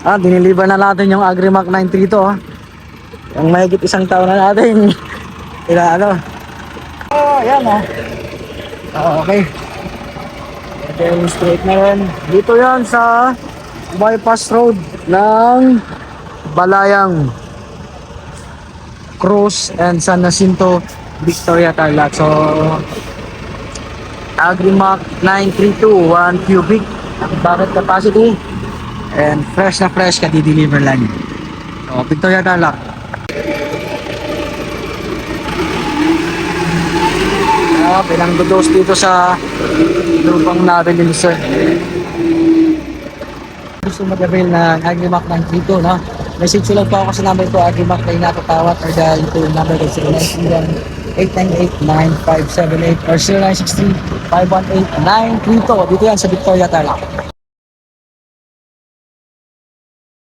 Diniliver na natin yung Agrimac 932 ah. Yung mahigit isang taon na natin. Ano. Ayan oh. Okay. Then straight na rin. Dito yan sa bypass road ng Balayang, Cruz and San Jacinto, Victoria, Tarlac. So Agrimac 932, 1 cubic bucket capacity and fresh na fresh ka-deliver lang. So Victoria, Tarlac. Bilang dodos dito sa lupang nabili ni sir. Gusto mag-avail ng Agrimac 932, no? Message lang po ako sa number ko, Agrimac na inatatawat, or dahil ito yung number ko 0931-898-9578 or 0963-518-932. Dito yan sa Victoria, Tarlac.